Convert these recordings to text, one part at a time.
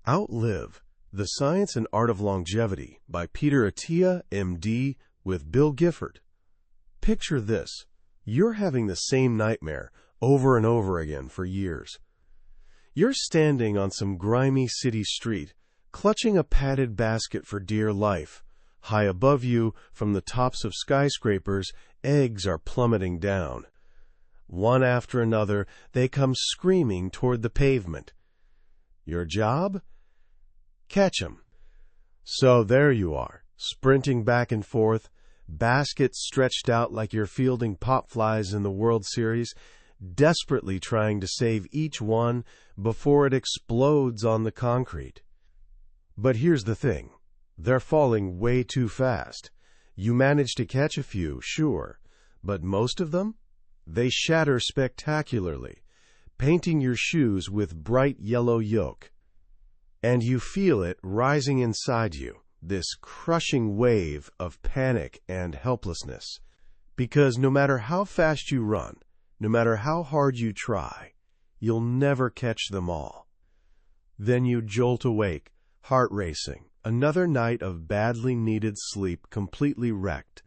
Outlive, The Science and Art of Longevity by Peter Attia, MD, with Bill Gifford. Picture this. You're having the same nightmare over and over again for years. You're standing on some grimy city street, clutching a padded basket for dear life. High above you, from the tops of skyscrapers, eggs are plummeting down. One after another, they come screaming toward the pavement. Your job? Catch 'em. So there you are, sprinting back and forth, baskets stretched out like you're fielding pop flies in the World Series, desperately trying to save each one before it explodes on the concrete. But here's the thing. They're falling way too fast. You manage to catch a few, sure, but most of them? They shatter spectacularly, painting your shoes with bright yellow yolk. And you feel it rising inside you, this crushing wave of panic and helplessness. Because no matter how fast you run, no matter how hard you try, you'll never catch them all. Then you jolt awake, heart racing, another night of badly needed sleep completely wrecked.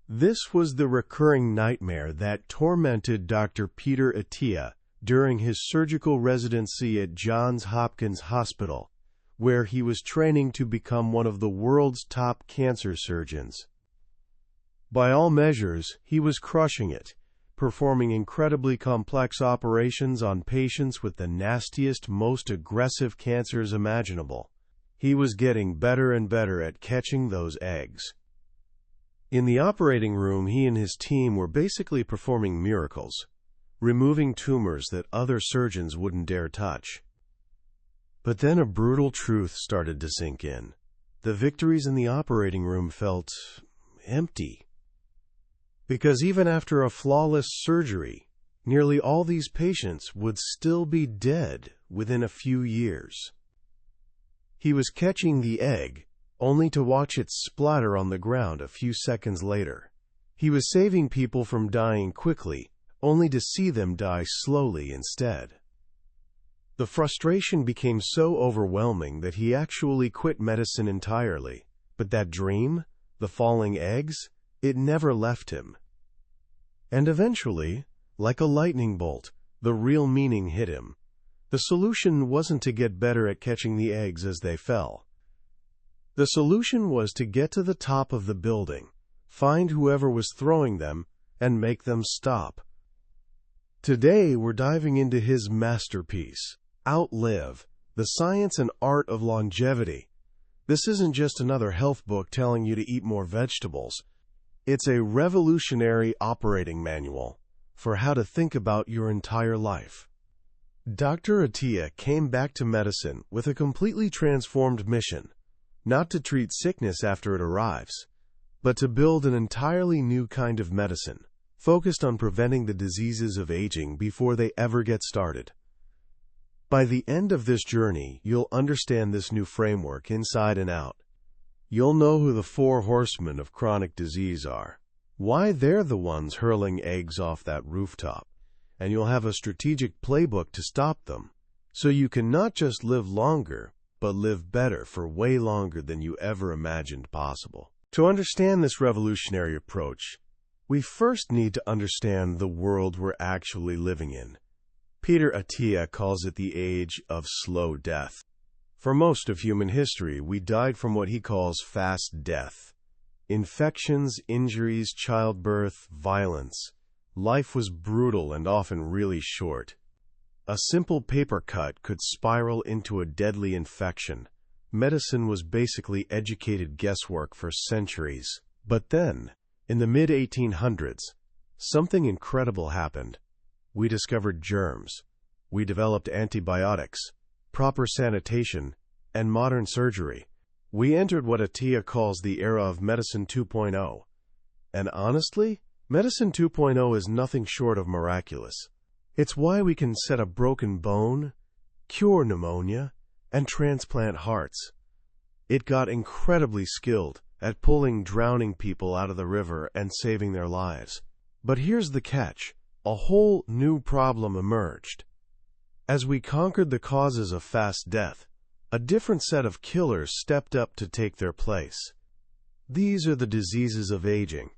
This was the recurring nightmare that tormented Dr. Peter Attia during his surgical residency at Johns Hopkins Hospital, where he was training to become one of the world's top cancer surgeons. By all measures, he was crushing it, performing incredibly complex operations on patients with the nastiest, most aggressive cancers imaginable. He was getting better and better at catching those eggs. In the operating room, he and his team were basically performing miracles, removing tumors that other surgeons wouldn't dare touch. But then a brutal truth started to sink in. The victories in the operating room felt empty. Because even after a flawless surgery, nearly all these patients would still be dead within a few years. He was catching the egg, only to watch it splatter on the ground a few seconds later. He was saving people from dying quickly, only to see them die slowly instead. The frustration became so overwhelming that he actually quit medicine entirely. But that dream, the falling eggs, it never left him. And eventually, like a lightning bolt, the real meaning hit him. The solution wasn't to get better at catching the eggs as they fell. The solution was to get to the top of the building, find whoever was throwing them, and make them stop. Today, we're diving into his masterpiece, Outlive, The Science and Art of Longevity. This isn't just another health book telling you to eat more vegetables. It's a revolutionary operating manual for how to think about your entire life. Dr. Attia came back to medicine with a completely transformed mission, not to treat sickness after it arrives, but to build an entirely new kind of medicine, focused on preventing the diseases of aging before they ever get started. By the end of this journey, you'll understand this new framework inside and out. You'll know who the 4 horsemen of chronic disease are, why they're the ones hurling eggs off that rooftop, and you'll have a strategic playbook to stop them, so you can not just live longer, but live better for way longer than you ever imagined possible. To understand this revolutionary approach, we first need to understand the world we're actually living in. Peter Attia calls it the age of slow death. For most of human history, we died from what he calls fast death. Infections, injuries, childbirth, violence. Life was brutal and often really short. A simple paper cut could spiral into a deadly infection. Medicine was basically educated guesswork for centuries. But then, in the mid-1800s, something incredible happened. We discovered germs. We developed antibiotics, proper sanitation, and modern surgery. We entered what Attia calls the era of Medicine 2.0. And honestly, Medicine 2.0 is nothing short of miraculous. It's why we can set a broken bone, cure pneumonia, and transplant hearts. It got incredibly skilled at pulling drowning people out of the river and saving their lives. But here's the catch. A whole new problem emerged. As we conquered the causes of fast death, A different set of killers stepped up to take their place. These are the diseases of aging,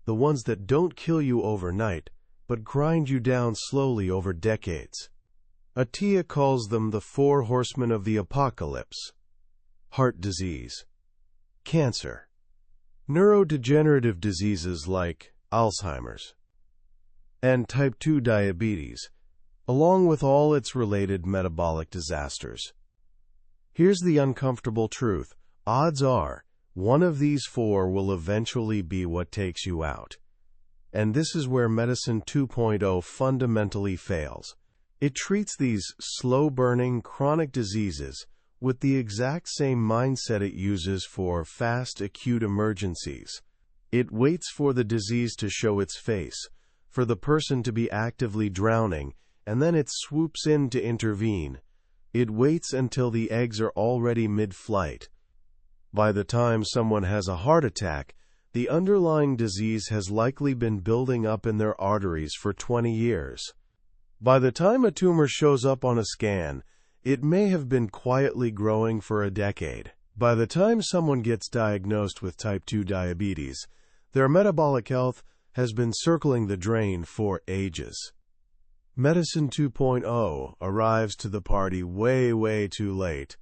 the ones that don't kill you overnight, but grind you down slowly over decades. Attia calls them the 4 horsemen of the apocalypse: heart disease, cancer, neurodegenerative diseases like Alzheimer's, and type 2 diabetes, along with all its related metabolic disasters. Here's the uncomfortable truth. Odds are, one of these 4 will eventually be what takes you out. And this is where Medicine 2.0 fundamentally fails. It treats these slow-burning, chronic diseases with the exact same mindset it uses for fast, acute emergencies. It waits for the disease to show its face, for the person to be actively drowning, and then it swoops in to intervene. It waits until the eggs are already mid-flight. By the time someone has a heart attack, the underlying disease has likely been building up in their arteries for 20 years. By the time a tumor shows up on a scan, it may have been quietly growing for a decade. By the time someone gets diagnosed with type 2 diabetes, their metabolic health has been circling the drain for ages. Medicine 2.0 arrives to the party way too late.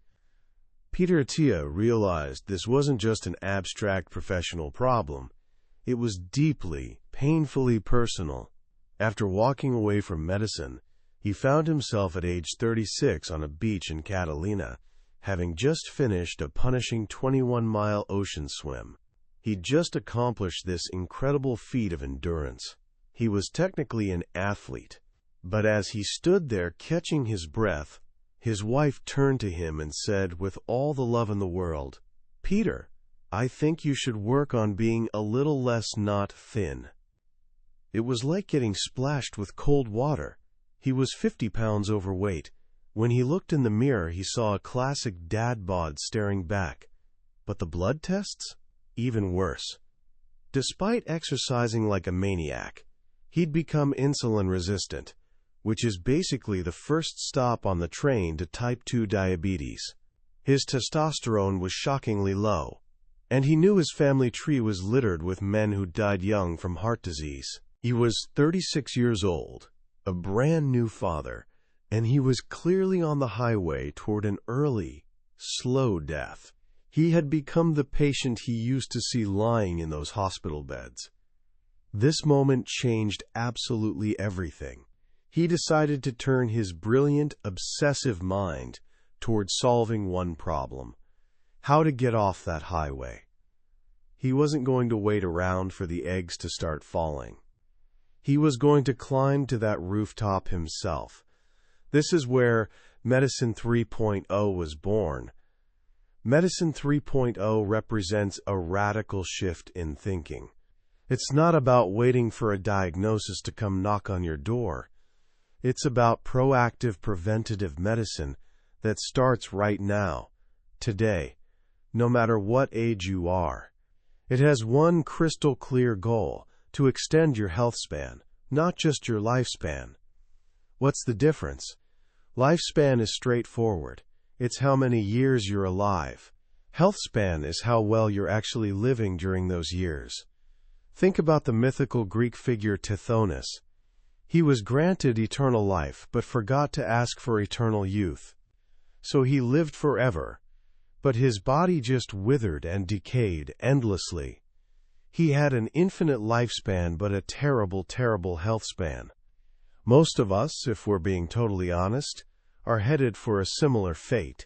Peter Attia realized this wasn't just an abstract professional problem. It was deeply, painfully personal. After walking away from medicine, he found himself at age 36 on a beach in Catalina, having just finished a punishing 21-mile ocean swim. He'd just accomplished this incredible feat of endurance. He was technically an athlete, but as he stood there catching his breath, his wife turned to him and said with all the love in the world, "Peter, I think you should work on being a little less not thin." It was like getting splashed with cold water. He was 50 pounds overweight. When he looked in the mirror, he saw a classic dad bod staring back. But the blood tests? Even worse. Despite exercising like a maniac, he'd become insulin resistant, which is basically the first stop on the train to type 2 diabetes. His testosterone was shockingly low, and he knew his family tree was littered with men who died young from heart disease. He was 36 years old, a brand new father, and he was clearly on the highway toward an early, slow death. He had become the patient he used to see lying in those hospital beds. This moment changed absolutely everything. He decided to turn his brilliant, obsessive mind toward solving one problem: how to get off that highway. He wasn't going to wait around for the eggs to start falling. He was going to climb to that rooftop himself. This is where Medicine 3.0 was born. Medicine 3.0 represents a radical shift in thinking. It's not about waiting for a diagnosis to come knock on your door. It's about proactive preventative medicine that starts right now, today, no matter what age you are. It has one crystal clear goal: to extend your health span, not just your lifespan. What's the difference? Lifespan is straightforward. It's how many years you're alive. Health span is how well you're actually living during those years. Think about the mythical Greek figure Tithonus. He was granted eternal life, but forgot to ask for eternal youth. So he lived forever, but his body just withered and decayed endlessly. He had an infinite lifespan, but a terrible, terrible health span. Most of us, if we're being totally honest, are headed for a similar fate.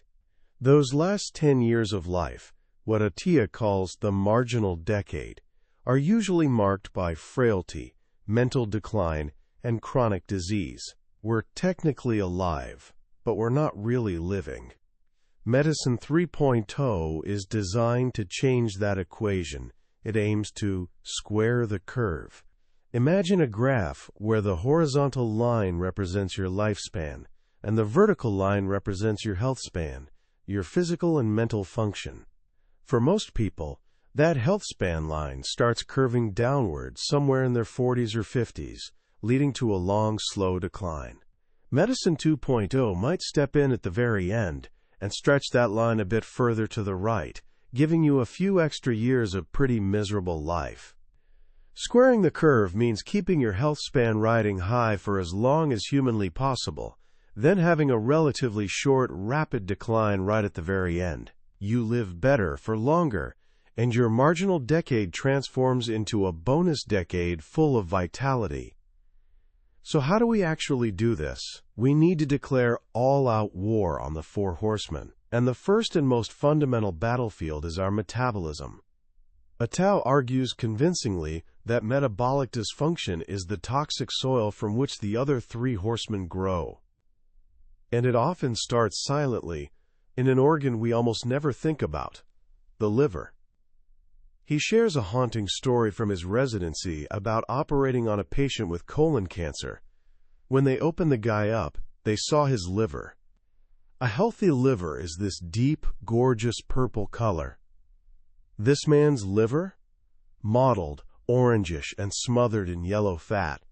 Those last 10 years of life, what Attia calls the marginal decade, are usually marked by frailty, mental decline, and chronic disease. We're technically alive, but we're not really living. Medicine 3.0 is designed to change that equation. It aims to square the curve. Imagine a graph where the horizontal line represents your lifespan, and the vertical line represents your health span, your physical and mental function. For most people, that health span line starts curving downward somewhere in their 40s or 50s, leading to a long, slow decline. Medicine 2.0 might step in at the very end and stretch that line a bit further to the right, giving you a few extra years of pretty miserable life. Squaring the curve means keeping your health span riding high for as long as humanly possible, then having a relatively short, rapid decline right at the very end. You live better for longer, and your marginal decade transforms into a bonus decade full of vitality. So how do we actually do this? We need to declare all-out war on the four horsemen, and the first and most fundamental battlefield is our metabolism. Attia argues convincingly that metabolic dysfunction is the toxic soil from which the other three horsemen grow. And it often starts silently, in an organ we almost never think about, the liver. He shares a haunting story from his residency about operating on a patient with colon cancer. When they opened the guy up, they saw his liver. A healthy liver is this deep, gorgeous purple color. This man's liver? Mottled, orangish, and smothered in yellow fat.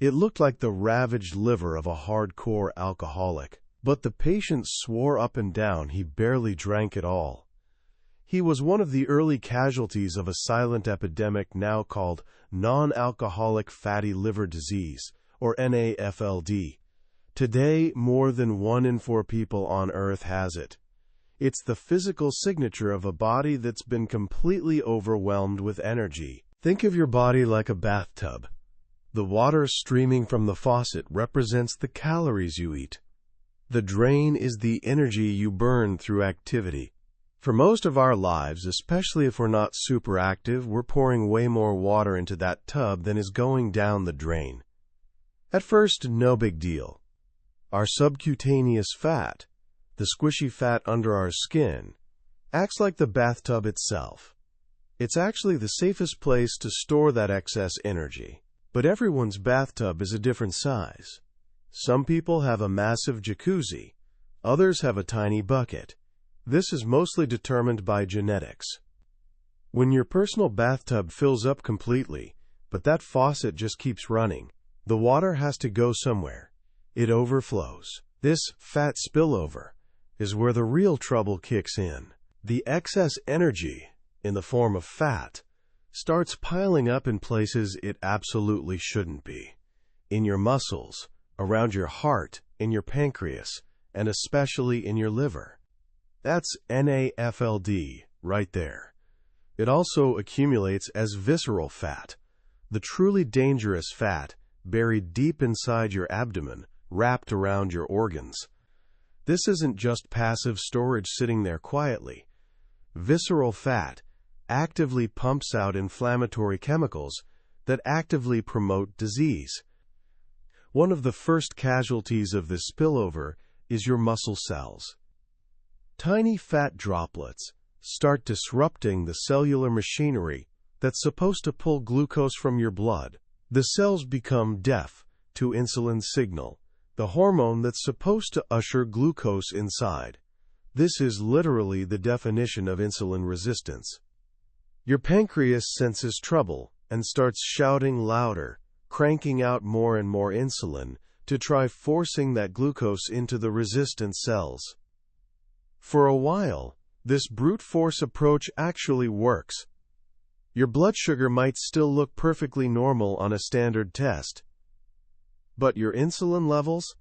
It looked like the ravaged liver of a hardcore alcoholic. But the patient swore up and down he barely drank at all. He was one of the early casualties of a silent epidemic now called non-alcoholic fatty liver disease, or NAFLD. Today, more than 1 in 4 people on Earth has it. It's the physical signature of a body that's been completely overwhelmed with energy. Think of your body like a bathtub. The water streaming from the faucet represents the calories you eat. The drain is the energy you burn through activity. For most of our lives, especially if we're not super active, we're pouring way more water into that tub than is going down the drain. At first, no big deal. Our subcutaneous fat, the squishy fat under our skin, acts like the bathtub itself. It's actually the safest place to store that excess energy. But everyone's bathtub is a different size. Some people have a massive jacuzzi. Others have a tiny bucket. This is mostly determined by genetics. When your personal bathtub fills up completely, but that faucet just keeps running, the water has to go somewhere. It overflows. This fat spillover is where the real trouble kicks in. The excess energy, in the form of fat, starts piling up in places it absolutely shouldn't be. In your muscles, around your heart, in your pancreas, and especially in your liver. That's NAFLD right there. It also accumulates as visceral fat, the truly dangerous fat buried deep inside your abdomen, wrapped around your organs. This isn't just passive storage sitting there quietly. Visceral fat actively pumps out inflammatory chemicals that actively promote disease. One of the first casualties of this spillover is your muscle cells. Tiny fat droplets start disrupting the cellular machinery that's supposed to pull glucose from your blood. The cells become deaf to insulin's signal, the hormone that's supposed to usher glucose inside. This is literally the definition of insulin resistance. Your pancreas senses trouble and starts shouting louder, cranking out more and more insulin to try forcing that glucose into the resistant cells. For a while, this brute force approach actually works. Your blood sugar might still look perfectly normal on a standard test. But your insulin levels?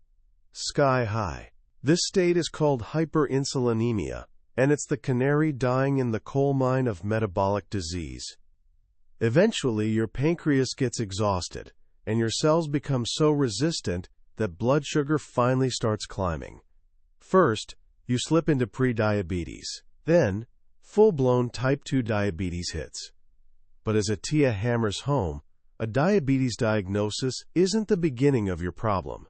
Sky high. This state is called hyperinsulinemia, and it's the canary dying in the coal mine of metabolic disease. Eventually, your pancreas gets exhausted, and your cells become so resistant that blood sugar finally starts climbing. First, you slip into prediabetes. Then, full-blown type 2 diabetes hits. But as Attia hammers home, a diabetes diagnosis isn't the beginning of your problem.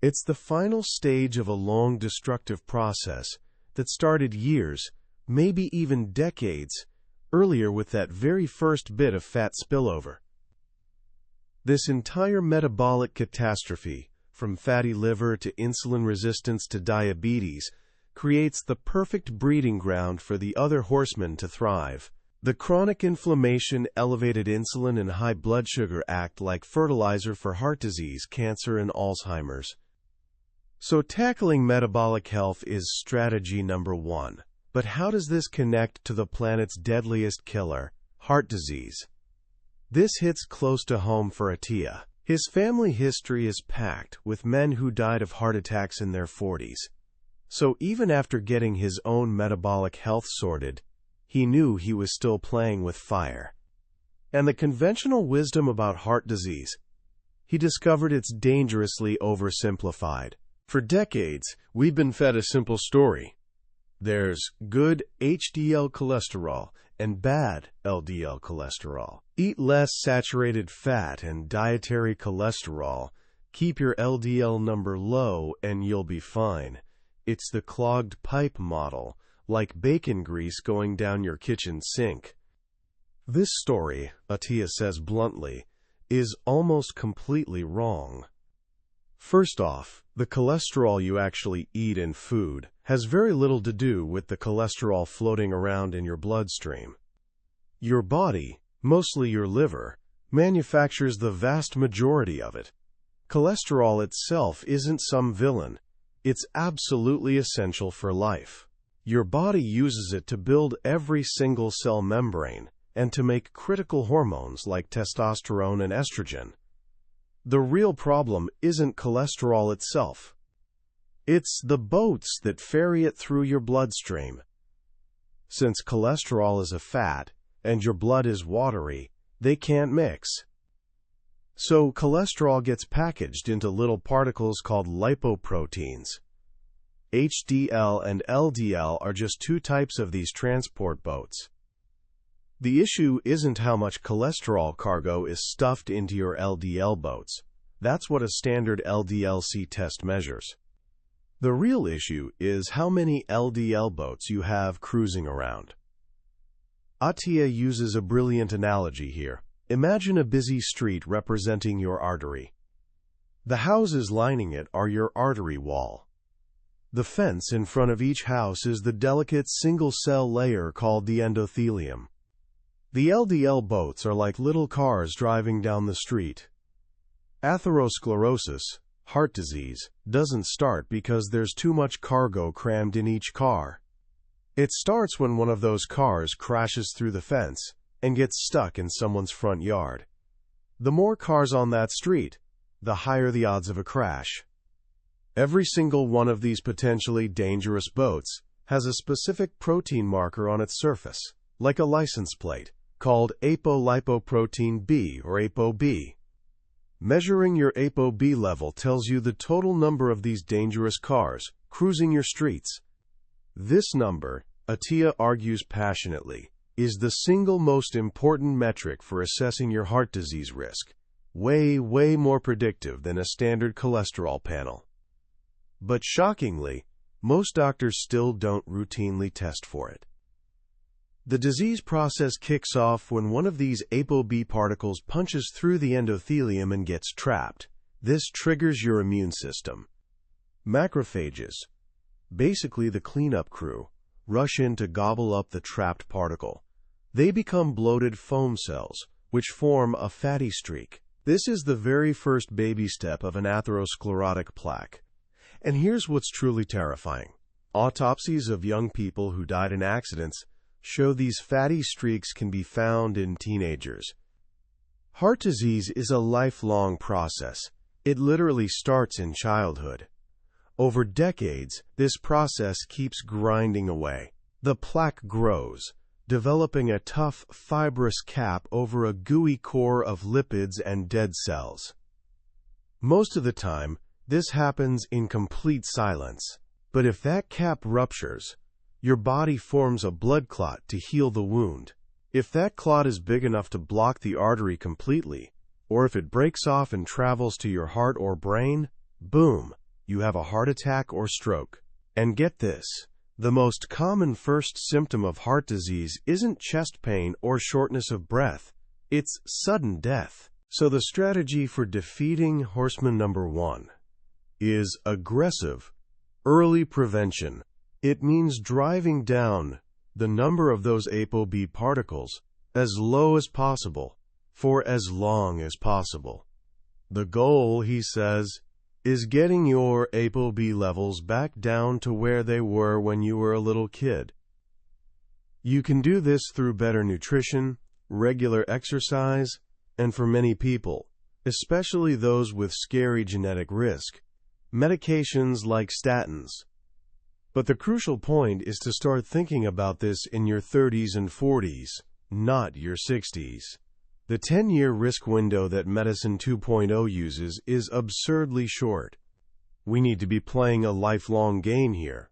It's the final stage of a long destructive process that started years, maybe even decades, earlier with that very first bit of fat spillover. This entire metabolic catastrophe, from fatty liver to insulin resistance to diabetes, creates the perfect breeding ground for the other horsemen to thrive. The chronic inflammation, elevated insulin, and high blood sugar act like fertilizer for heart disease, cancer, and Alzheimer's. So tackling metabolic health is strategy number one. But how does this connect to the planet's deadliest killer, heart disease? This hits close to home for Attia. His family history is packed with men who died of heart attacks in their 40s. So even after getting his own metabolic health sorted, he knew he was still playing with fire. And the conventional wisdom about heart disease, he discovered it's dangerously oversimplified. For decades, we've been fed a simple story. There's good HDL cholesterol and bad LDL cholesterol. Eat less saturated fat and dietary cholesterol. Keep your LDL number low and you'll be fine. It's the clogged pipe model, like bacon grease going down your kitchen sink. This story, Attia says bluntly, is almost completely wrong. First off, the cholesterol you actually eat in food has very little to do with the cholesterol floating around in your bloodstream. Your body, mostly your liver, manufactures the vast majority of it. Cholesterol itself isn't some villain. It's absolutely essential for life. Your body uses it to build every single cell membrane and to make critical hormones like testosterone and estrogen. The real problem isn't cholesterol itself. It's the boats that ferry it through your bloodstream. Since cholesterol is a fat and your blood is watery, they can't mix. So cholesterol gets packaged into little particles called lipoproteins. HDL and LDL are just two types of these transport boats. The issue isn't how much cholesterol cargo is stuffed into your LDL boats. That's what a standard LDL-C test measures. The real issue is how many LDL boats you have cruising around. Attia uses a brilliant analogy here. Imagine a busy street representing your artery. The houses lining it are your artery wall. The fence in front of each house is the delicate single-cell layer called the endothelium. The LDL boats are like little cars driving down the street. Atherosclerosis, heart disease, doesn't start because there's too much cargo crammed in each car. It starts when one of those cars crashes through the fence and gets stuck in someone's front yard. The more cars on that street, the higher the odds of a crash. Every single one of these potentially dangerous boats has a specific protein marker on its surface, like a license plate, called apolipoprotein B or ApoB. Measuring your ApoB level tells you the total number of these dangerous cars cruising your streets. This number, Attia argues passionately, is the single most important metric for assessing your heart disease risk, way more predictive than a standard cholesterol panel. But shockingly, most doctors still don't routinely test for it. The disease process kicks off when one of these ApoB particles punches through the endothelium and gets trapped. This triggers your immune system. Macrophages, basically the cleanup crew, rush in to gobble up the trapped particle. They become bloated foam cells, which form a fatty streak. This is the very first baby step of an atherosclerotic plaque. And here's what's truly terrifying. Autopsies of young people who died in accidents show these fatty streaks can be found in teenagers. Heart disease is a lifelong process. It literally starts in childhood. Over decades, this process keeps grinding away. The plaque grows, developing a tough, fibrous cap over a gooey core of lipids and dead cells. Most of the time, this happens in complete silence. But if that cap ruptures, your body forms a blood clot to heal the wound. If that clot is big enough to block the artery completely, or if it breaks off and travels to your heart or brain, boom, you have a heart attack or stroke. And get this, the most common first symptom of heart disease isn't chest pain or shortness of breath, it's sudden death. So the strategy for defeating horseman number one is aggressive, early prevention. It means driving down the number of those ApoB particles as low as possible for as long as possible. The goal, he says, is getting your ApoB levels back down to where they were when you were a little kid. You can do this through better nutrition, regular exercise, and for many people, especially those with scary genetic risk, medications like statins. But the crucial point is to start thinking about this in your 30s and 40s, not your 60s. The 10-year risk window that Medicine 2.0 uses is absurdly short. We need to be playing a lifelong game here.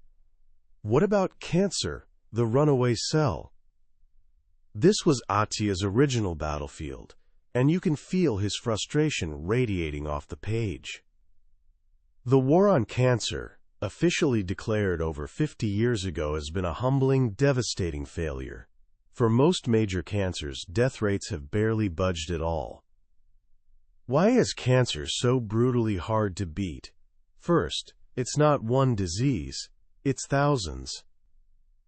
What about cancer, the runaway cell? This was Attia's original battlefield, and you can feel his frustration radiating off the page. The war on cancer, officially declared over 50 years ago, has been a humbling, devastating failure. For most major cancers, death rates have barely budged at all. Why is cancer so brutally hard to beat? First, it's not one disease, it's thousands.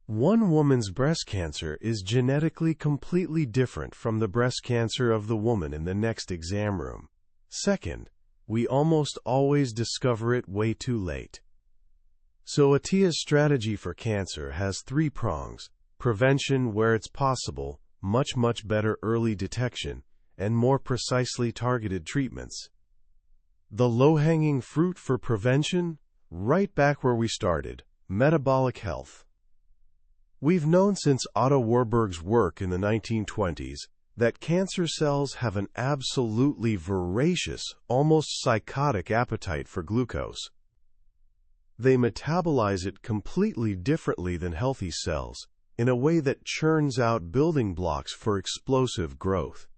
One woman's breast cancer is genetically completely different from the breast cancer of the woman in the next exam room. Second, we almost always discover it way too late. So Attia's strategy for cancer has three prongs: prevention where it's possible, much better early detection, and more precisely targeted treatments. The low-hanging fruit for prevention? Right back where we started, metabolic health. We've known since Otto Warburg's work in the 1920s that cancer cells have an absolutely voracious, almost psychotic appetite for glucose. They metabolize it completely differently than healthy cells, in a way that churns out building blocks for explosive growth.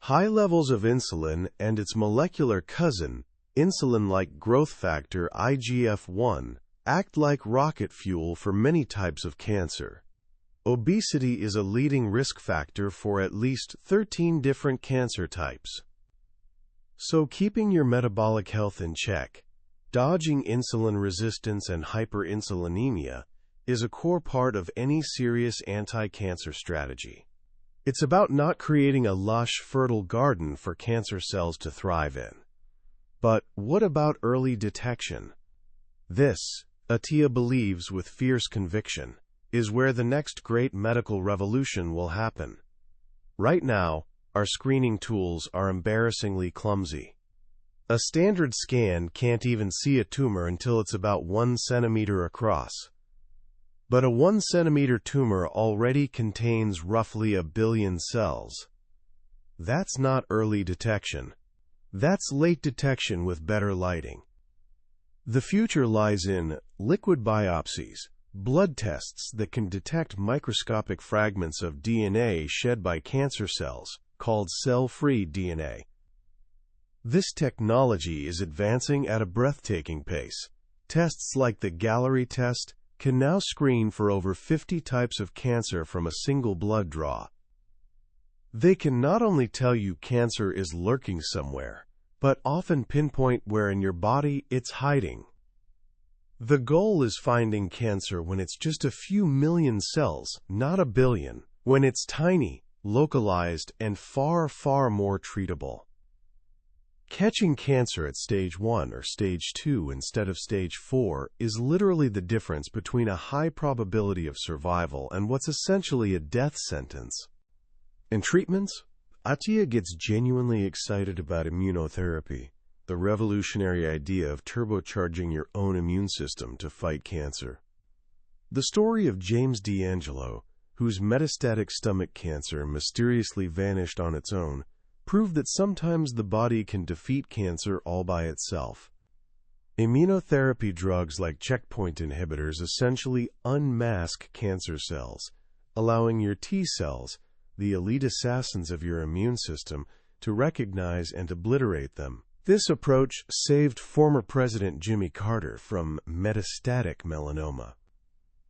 High levels of insulin and its molecular cousin, insulin-like growth factor IGF-1, act like rocket fuel for many types of cancer. Obesity is a leading risk factor for at least 13 different cancer types. So keeping your metabolic health in check, dodging insulin resistance and hyperinsulinemia, is a core part of any serious anti-cancer strategy. It's about not creating a lush, fertile garden for cancer cells to thrive in. But what about early detection? This, Attia believes with fierce conviction, is where the next great medical revolution will happen. Right now, our screening tools are embarrassingly clumsy. A standard scan can't even see a tumor until it's about 1 centimeter across. But a 1 centimeter tumor already contains roughly 1 billion cells. That's not early detection. That's late detection with better lighting. The future lies in liquid biopsies, blood tests that can detect microscopic fragments of DNA shed by cancer cells, called cell-free DNA. This technology is advancing at a breathtaking pace. Tests like the Gallery test can now screen for over 50 types of cancer from a single blood draw. They can not only tell you cancer is lurking somewhere, but often pinpoint where in your body it's hiding. The goal is finding cancer when it's just a few million cells, not 1 billion, when it's tiny, localized, and far more treatable. Catching cancer at stage 1 or stage 2 instead of stage 4 is literally the difference between a high probability of survival and what's essentially a death sentence. In treatments, Attia gets genuinely excited about immunotherapy, the revolutionary idea of turbocharging your own immune system to fight cancer. The story of James D'Angelo, whose metastatic stomach cancer mysteriously vanished on its own, proved that sometimes the body can defeat cancer all by itself. Immunotherapy drugs like checkpoint inhibitors essentially unmask cancer cells, allowing your T cells, the elite assassins of your immune system, to recognize and obliterate them. This approach saved former President Jimmy Carter from metastatic melanoma.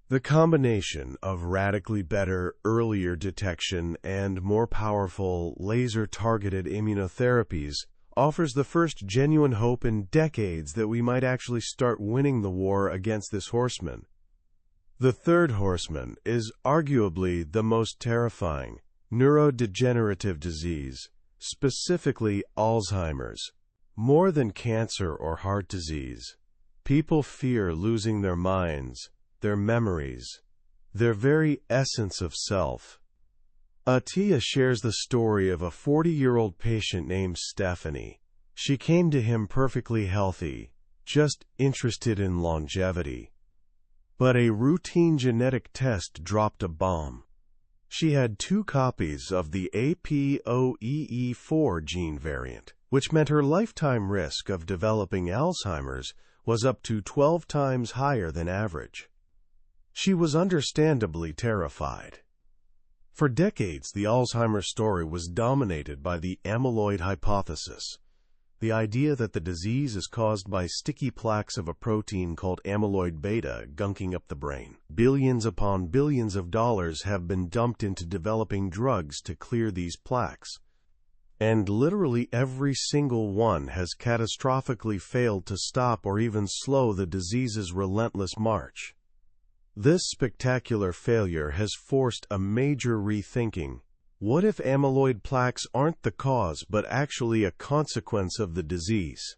The combination of radically better, earlier detection and more powerful, laser-targeted immunotherapies offers the first genuine hope in decades that we might actually start winning the war against this horseman. The third horseman is arguably the most terrifying: neurodegenerative disease, specifically Alzheimer's. More than cancer or heart disease, people fear losing their minds, their memories, their very essence of self. Attia shares the story of a 40-year-old patient named Stephanie. She came to him perfectly healthy, just interested in longevity. But a routine genetic test dropped a bomb. She had 2 copies of the APOE4 gene variant, which meant her lifetime risk of developing Alzheimer's was up to 12 times higher than average. She was understandably terrified. For decades, the Alzheimer's story was dominated by the amyloid hypothesis, the idea that the disease is caused by sticky plaques of a protein called amyloid beta gunking up the brain. Billions upon billions of dollars have been dumped into developing drugs to clear these plaques, and literally every single one has catastrophically failed to stop or even slow the disease's relentless march. This spectacular failure has forced a major rethinking. What if amyloid plaques aren't the cause but actually a consequence of the disease?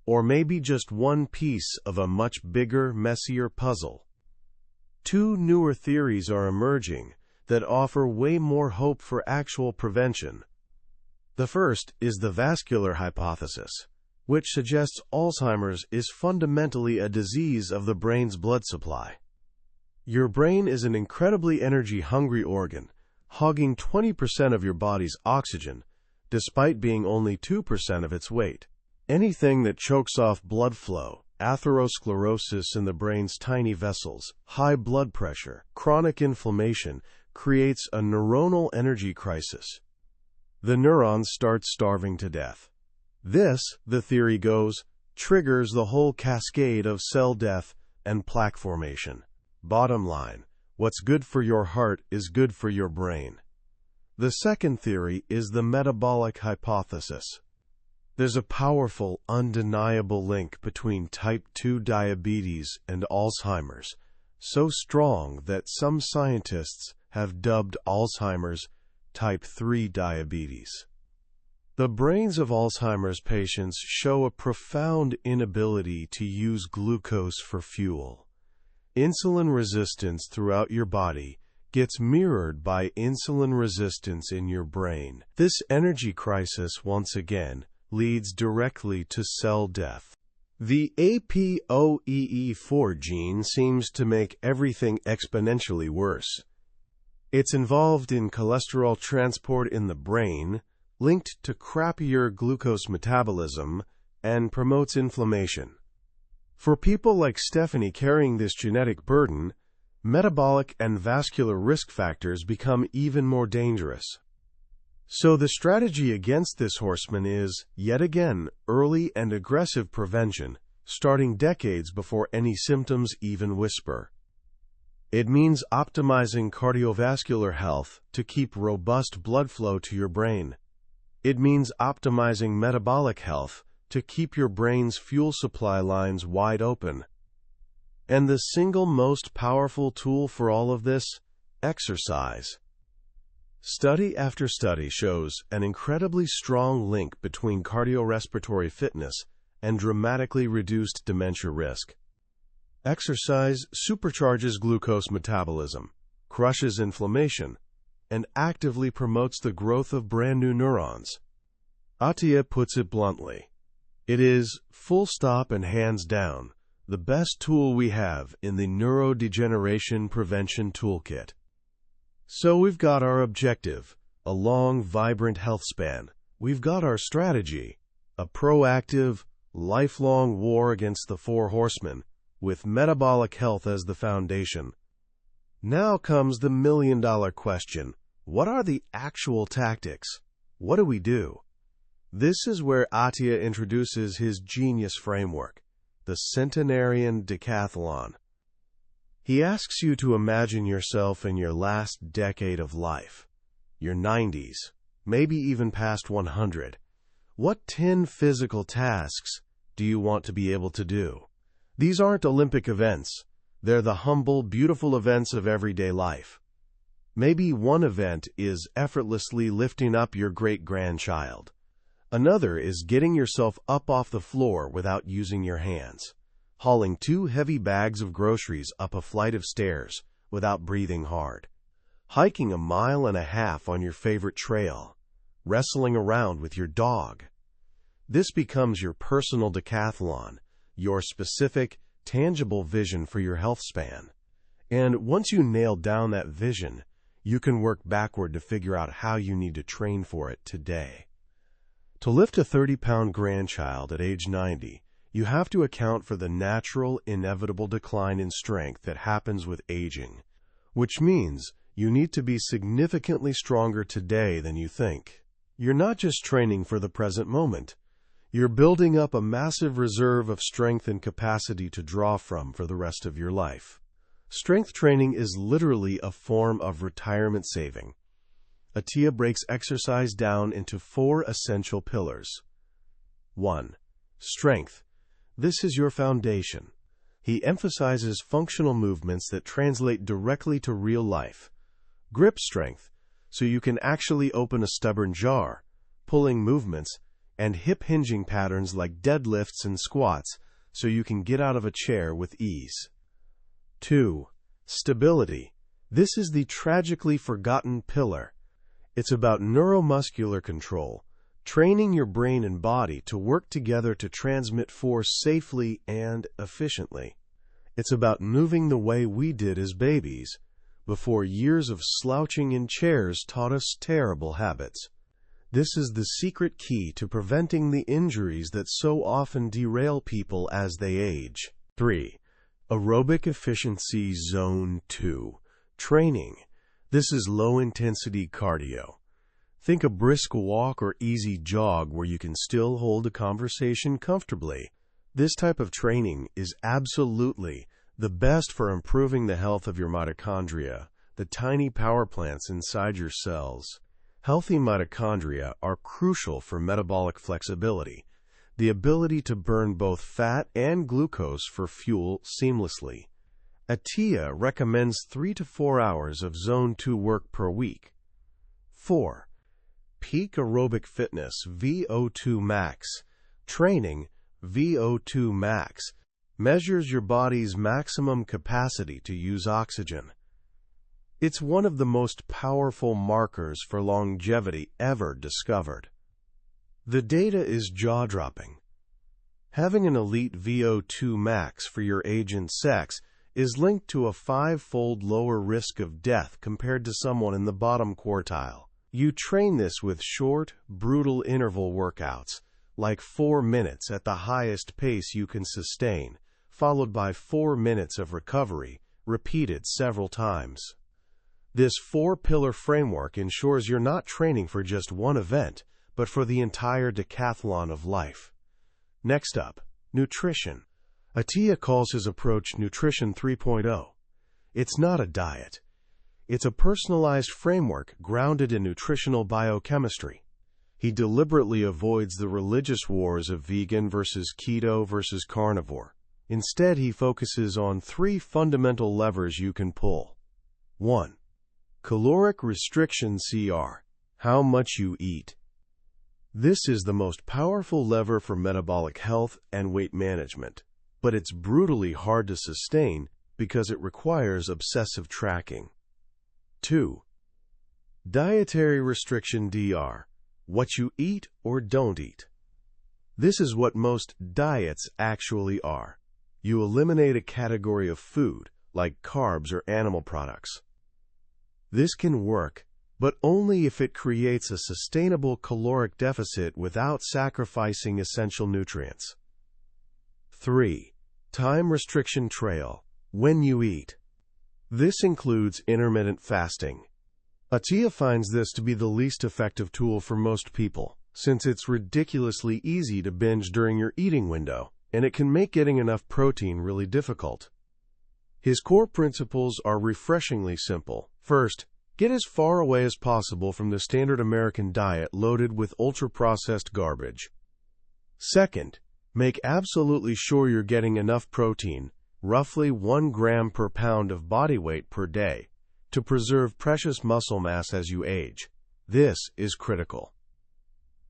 Or maybe just one piece of a much bigger, messier puzzle? 2 newer theories are emerging that offer way more hope for actual prevention. The first is the vascular hypothesis, which suggests Alzheimer's is fundamentally a disease of the brain's blood supply. Your brain is an incredibly energy-hungry organ, hogging 20% of your body's oxygen, despite being only 2% of its weight. Anything that chokes off blood flow, atherosclerosis in the brain's tiny vessels, high blood pressure, chronic inflammation, creates a neuronal energy crisis. The neurons start starving to death. This, the theory goes, triggers the whole cascade of cell death and plaque formation. Bottom line, what's good for your heart is good for your brain. The second theory is the metabolic hypothesis. There's a powerful, undeniable link between type 2 diabetes and Alzheimer's, so strong that some scientists have dubbed Alzheimer's type 3 diabetes. The brains of Alzheimer's patients show a profound inability to use glucose for fuel. Insulin resistance throughout your body gets mirrored by insulin resistance in your brain. This energy crisis, once again, leads directly to cell death. The APOE4 gene seems to make everything exponentially worse. It's involved in cholesterol transport in the brain, linked to crappier glucose metabolism, and promotes inflammation. For people like Stephanie carrying this genetic burden, metabolic and vascular risk factors become even more dangerous. So the strategy against this horseman is, yet again, early and aggressive prevention, starting decades before any symptoms even whisper. It means optimizing cardiovascular health to keep robust blood flow to your brain. It means optimizing metabolic health to keep your brain's fuel supply lines wide open. And the single most powerful tool for all of this? Exercise. Study after study shows an incredibly strong link between cardiorespiratory fitness and dramatically reduced dementia risk. Exercise supercharges glucose metabolism, crushes inflammation, and actively promotes the growth of brand new neurons. Attia puts it bluntly. It is, full stop and hands down, the best tool we have in the neurodegeneration prevention toolkit. So we've got our objective, a long, vibrant health span. We've got our strategy, a proactive, lifelong war against the 4 horsemen, with metabolic health as the foundation. Now comes the million-dollar question. What are the actual tactics? What do we do? This is where Attia introduces his genius framework, the centenarian decathlon. He asks you to imagine yourself in your last decade of life, your 90s, maybe even past 100. What 10 physical tasks do you want to be able to do? These aren't Olympic events. They're the humble, beautiful events of everyday life. Maybe one event is effortlessly lifting up your great-grandchild. Another is getting yourself up off the floor without using your hands. Hauling 2 heavy bags of groceries up a flight of stairs without breathing hard. Hiking a 1.5 miles on your favorite trail. Wrestling around with your dog. This becomes your personal decathlon, your specific, tangible vision for your health span. And once you nail down that vision, you can work backward to figure out how you need to train for it today. To lift a 30-pound grandchild at age 90, you have to account for the natural, inevitable decline in strength that happens with aging, which means you need to be significantly stronger today than you think. You're not just training for the present moment. You're building up a massive reserve of strength and capacity to draw from for the rest of your life. Strength training is literally a form of retirement saving. Attia breaks exercise down into 4 essential pillars. 1. Strength. This is your foundation. He emphasizes functional movements that translate directly to real life. Grip strength, so you can actually open a stubborn jar, pulling movements, and hip hinging patterns like deadlifts and squats, so you can get out of a chair with ease. 2. Stability. This is the tragically forgotten pillar. It's about neuromuscular control, training your brain and body to work together to transmit force safely and efficiently. It's about moving the way we did as babies, before years of slouching in chairs taught us terrible habits. This is the secret key to preventing the injuries that so often derail people as they age. 3. Aerobic Efficiency Zone 2. Training. This is low-intensity cardio. Think a brisk walk or easy jog where you can still hold a conversation comfortably. This type of training is absolutely the best for improving the health of your mitochondria, the tiny power plants inside your cells. Healthy mitochondria are crucial for metabolic flexibility, the ability to burn both fat and glucose for fuel seamlessly. Attia recommends 3 to 4 hours of Zone 2 work per week. 4. Peak aerobic fitness VO2 max. Training VO2 max measures your body's maximum capacity to use oxygen. It's one of the most powerful markers for longevity ever discovered. The data is jaw-dropping. Having an elite VO2 max for your age and sex is linked to a 5-fold lower risk of death compared to someone in the bottom quartile. You train this with short, brutal interval workouts, like 4 minutes at the highest pace you can sustain, followed by 4 minutes of recovery, repeated several times. This 4-pillar framework ensures you're not training for just one event, but for the entire decathlon of life. Next up, nutrition. Attia calls his approach Nutrition 3.0. It's not a diet. It's a personalized framework grounded in nutritional biochemistry. He deliberately avoids the religious wars of vegan versus keto versus carnivore. Instead, he focuses on 3 fundamental levers you can pull. 1. Caloric restriction (CR). How much you eat. This is the most powerful lever for metabolic health and weight management, but it's brutally hard to sustain because it requires obsessive tracking. 2. Dietary restriction (DR). What you eat or don't eat. This is what most diets actually are. You eliminate a category of food, like carbs or animal products. This can work, but only if it creates a sustainable caloric deficit without sacrificing essential nutrients. 3. Time restriction trail. When you eat. This includes intermittent fasting. Attia finds this to be the least effective tool for most people, since it's ridiculously easy to binge during your eating window, and it can make getting enough protein really difficult. His core principles are refreshingly simple. First, get as far away as possible from the standard American diet loaded with ultra-processed garbage. Second, make absolutely sure you're getting enough protein, roughly 1 gram per pound of body weight per day, to preserve precious muscle mass as you age. This is critical.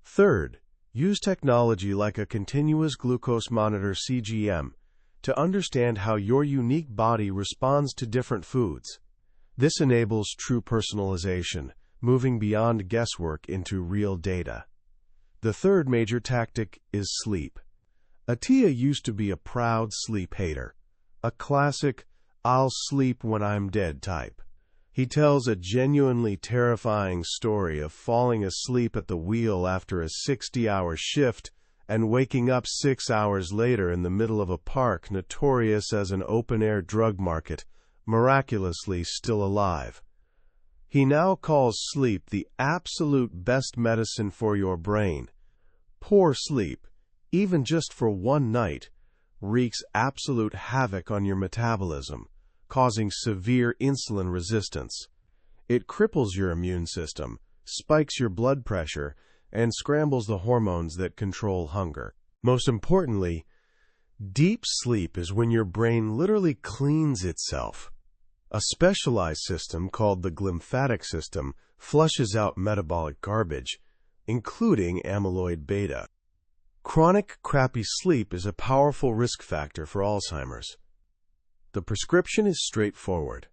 Third, Use technology like a continuous glucose monitor (CGM) to understand how your unique body responds to different foods. This enables true personalization, moving beyond guesswork into real data. The third major tactic is sleep. Attia used to be a proud sleep hater, a classic "I'll sleep when I'm dead" type. He tells a genuinely terrifying story of falling asleep at the wheel after a 60-hour shift and waking up 6 hours later in the middle of a park notorious as an open-air drug market, miraculously still alive. He now calls sleep the absolute best medicine for your brain. Poor sleep, even just for one night, wreaks absolute havoc on your metabolism, causing severe insulin resistance. It cripples your immune system, spikes your blood pressure, and scrambles the hormones that control hunger. Most importantly, deep sleep is when your brain literally cleans itself. A specialized system called the glymphatic system flushes out metabolic garbage, including amyloid beta. Chronic, crappy sleep is a powerful risk factor for Alzheimer's. The prescription is straightforward: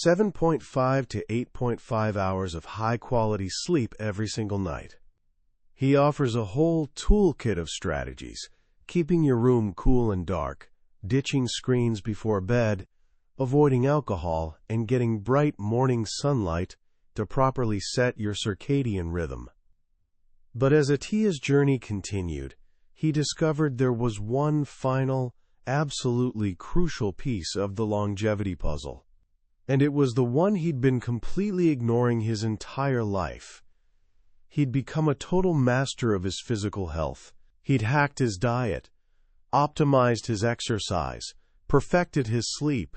7.5 to 8.5 hours of high-quality sleep every single night. He offers a whole toolkit of strategies: keeping your room cool and dark, ditching screens before bed, avoiding alcohol, and getting bright morning sunlight to properly set your circadian rhythm. But as Attia's journey continued, he discovered there was one final, absolutely crucial piece of the longevity puzzle. And it was the one he'd been completely ignoring his entire life. He'd become a total master of his physical health. He'd hacked his diet, optimized his exercise, perfected his sleep.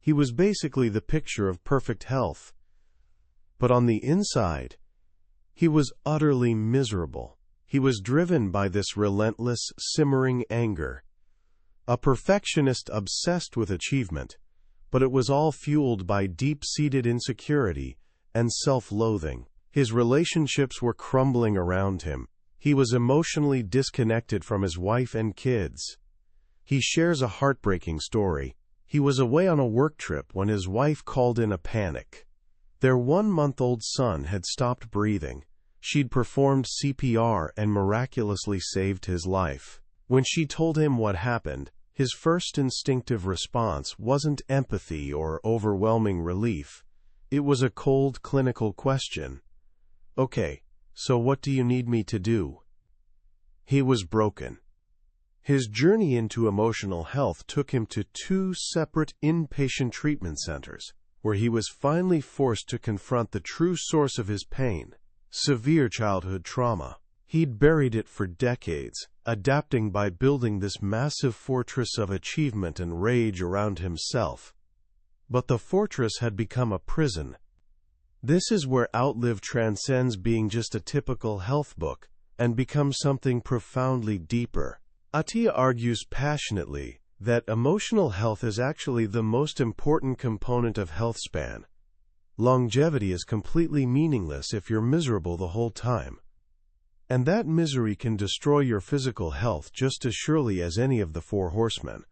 He was basically the picture of perfect health. But on the inside, he was utterly miserable. He was driven by this relentless, simmering anger. A perfectionist obsessed with achievement, but it was all fueled by deep-seated insecurity and self-loathing. His relationships were crumbling around him. He was emotionally disconnected from his wife and kids. He shares a heartbreaking story. He was away on a work trip when his wife called in a panic. Their 1-month-old son had stopped breathing. She'd performed CPR and miraculously saved his life. When she told him what happened, his first instinctive response wasn't empathy or overwhelming relief. It was a cold, clinical question. "Okay, so what do you need me to do?" He was broken. His journey into emotional health took him to 2 separate inpatient treatment centers, where he was finally forced to confront the true source of his pain: severe childhood trauma. He'd buried it for decades, adapting by building this massive fortress of achievement and rage around himself. But the fortress had become a prison. This is where Outlive transcends being just a typical health book and becomes something profoundly deeper. Attia argues passionately that emotional health is actually the most important component of healthspan. Longevity is completely meaningless if you're miserable the whole time. And that misery can destroy your physical health just as surely as any of the 4 horsemen.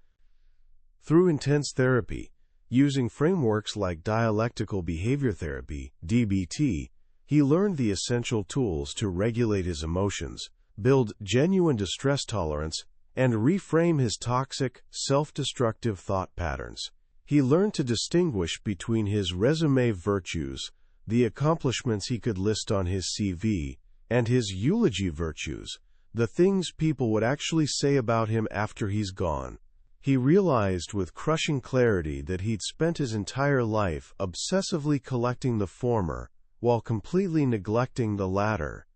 Through intense therapy, using frameworks like dialectical behavior therapy, DBT, he learned the essential tools to regulate his emotions, build genuine distress tolerance, and reframe his toxic, self-destructive thought patterns. He learned to distinguish between his resume virtues, the accomplishments he could list on his CV, and his eulogy virtues, the things people would actually say about him after he's gone. He realized with crushing clarity that he'd spent his entire life obsessively collecting the former, while completely neglecting the latter.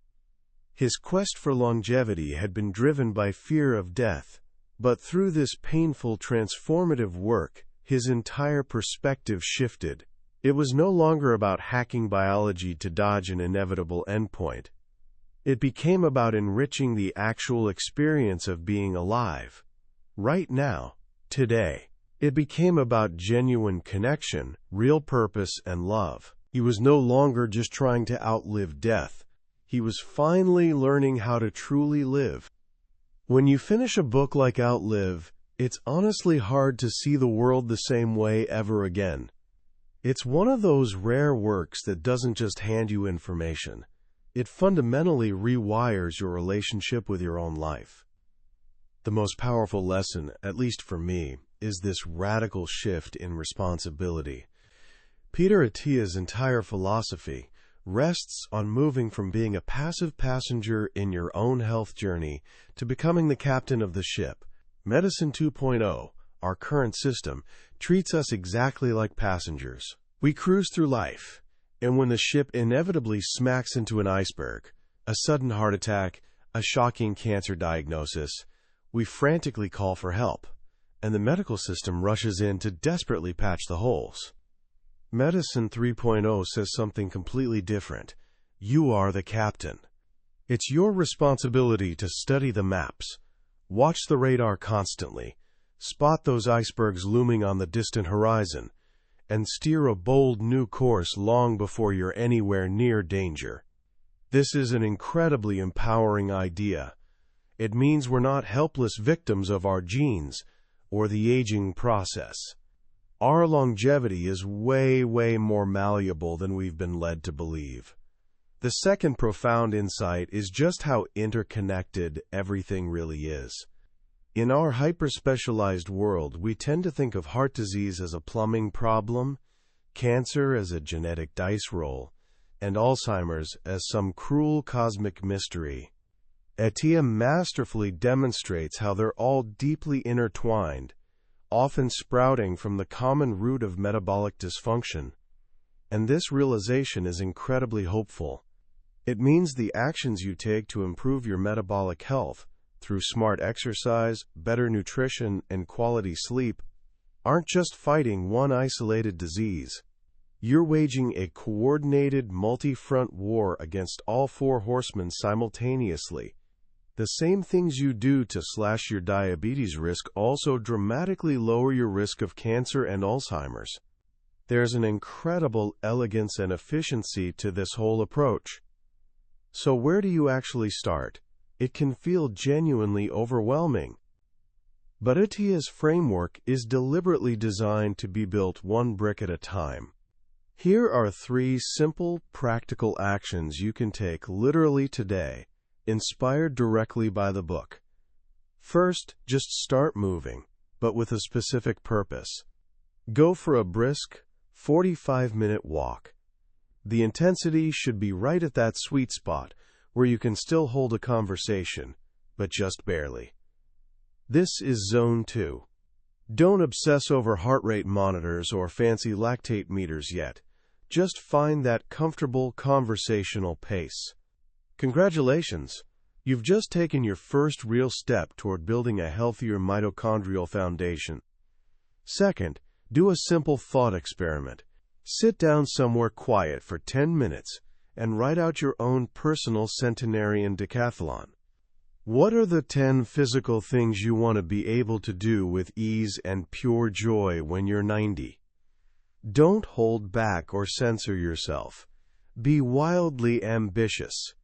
His quest for longevity had been driven by fear of death, but through this painful transformative work, his entire perspective shifted. It was no longer about hacking biology to dodge an inevitable endpoint. It became about enriching the actual experience of being alive. Right now, today. It became about genuine connection, real purpose, and love. He was no longer just trying to outlive death. He was finally learning how to truly live. When you finish a book like Outlive, it's honestly hard to see the world the same way ever again. It's one of those rare works that doesn't just hand you information. It fundamentally rewires your relationship with your own life. The most powerful lesson, at least for me, is this radical shift in responsibility. Peter Attia's entire philosophy rests on moving from being a passive passenger in your own health journey to becoming the captain of the ship. Medicine 2.0, our current system, treats us exactly like passengers. We cruise through life, and when the ship inevitably smacks into an iceberg, a sudden heart attack, a shocking cancer diagnosis, we frantically call for help, and the medical system rushes in to desperately patch the holes. Medicine 3.0 says something completely different. You are the captain. It's your responsibility to study the maps, watch the radar constantly, spot those icebergs looming on the distant horizon, and steer a bold new course long before you're anywhere near danger. This is an incredibly empowering idea. It means we're not helpless victims of our genes or the aging process. Our longevity is way more malleable than we've been led to believe. The second profound insight is just how interconnected everything really is. In our hyper-specialized world, we tend to think of heart disease as a plumbing problem, cancer as a genetic dice roll, and Alzheimer's as some cruel cosmic mystery. Attia masterfully demonstrates how they're all deeply intertwined, often sprouting from the common root of metabolic dysfunction. And this realization is incredibly hopeful. It means the actions you take to improve your metabolic health, through smart exercise, better nutrition, and quality sleep, aren't just fighting one isolated disease. You're waging a coordinated, multi-front war against all four horsemen simultaneously. The same things you do to slash your diabetes risk also dramatically lower your risk of cancer and Alzheimer's. There's an incredible elegance and efficiency to this whole approach. So where do you actually start? It can feel genuinely overwhelming. But Attia's framework is deliberately designed to be built one brick at a time. Here are 3 simple, practical actions you can take literally today, inspired directly by the book. First, just start moving, but with a specific purpose. Go for a brisk, 45-minute walk. The intensity should be right at that sweet spot where you can still hold a conversation, but just barely. This is Zone 2. Don't obsess over heart rate monitors or fancy lactate meters yet. Just find that comfortable conversational pace. Congratulations! You've just taken your first real step toward building a healthier mitochondrial foundation. Second, do a simple thought experiment. Sit down somewhere quiet for 10 minutes and write out your own personal centenarian decathlon. What are the 10 physical things you want to be able to do with ease and pure joy when you're 90? Don't hold back or censor yourself. Be wildly ambitious.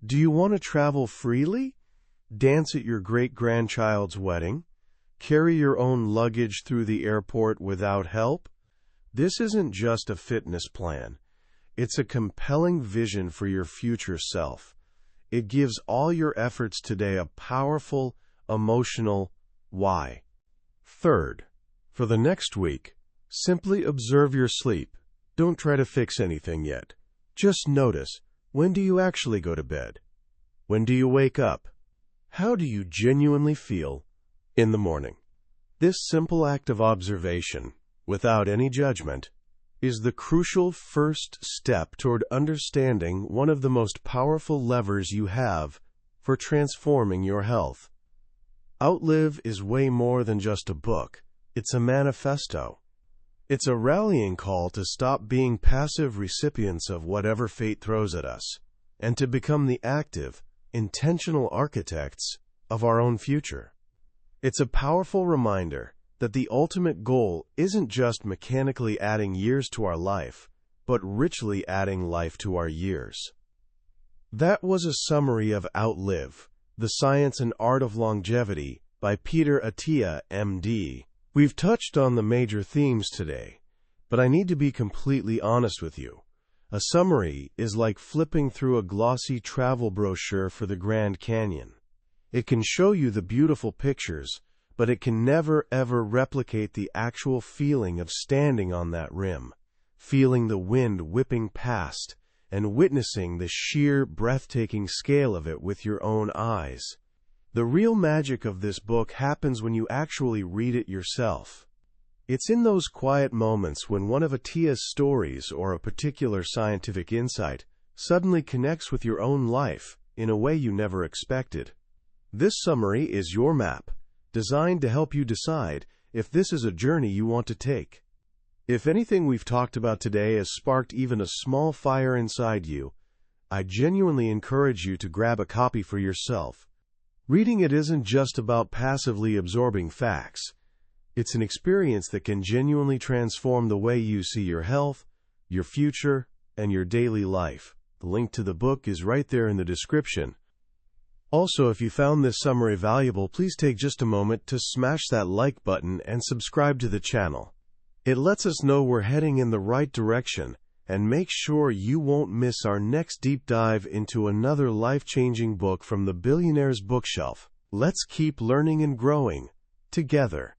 Do you want to travel freely? Dance at your great-grandchild's wedding? Carry your own luggage through the airport without help? This isn't just a fitness plan. It's a compelling vision for your future self. It gives all your efforts today a powerful, emotional why. Third, for the next week, simply observe your sleep. Don't try to fix anything yet. Just notice, when do you actually go to bed? When do you wake up? How do you genuinely feel in the morning? This simple act of observation, without any judgment, is the crucial first step toward understanding one of the most powerful levers you have for transforming your health. Outlive is way more than just a book. It's a manifesto. It's a rallying call to stop being passive recipients of whatever fate throws at us, and to become the active, intentional architects of our own future. It's a powerful reminder that the ultimate goal isn't just mechanically adding years to our life, but richly adding life to our years. That was a summary of Outlive, The Science and Art of Longevity by Peter Attia, MD. We've touched on the major themes today, but I need to be completely honest with you. A summary is like flipping through a glossy travel brochure for the Grand Canyon. It can show you the beautiful pictures, but it can never ever replicate the actual feeling of standing on that rim, feeling the wind whipping past, and witnessing the sheer, breathtaking scale of it with your own eyes. The real magic of this book happens when you actually read it yourself. It's in those quiet moments when one of Attia's stories or a particular scientific insight suddenly connects with your own life in a way you never expected. This summary is your map, designed to help you decide if this is a journey you want to take. If anything we've talked about today has sparked even a small fire inside you, I genuinely encourage you to grab a copy for yourself. Reading it isn't just about passively absorbing facts. It's an experience that can genuinely transform the way you see your health, your future, and your daily life. The link to the book is right there in the description. Also, if you found this summary valuable, please take just a moment to smash that like button and subscribe to the channel. It lets us know we're heading in the right direction, and make sure you won't miss our next deep dive into another life-changing book from the billionaire's bookshelf. Let's keep learning and growing together.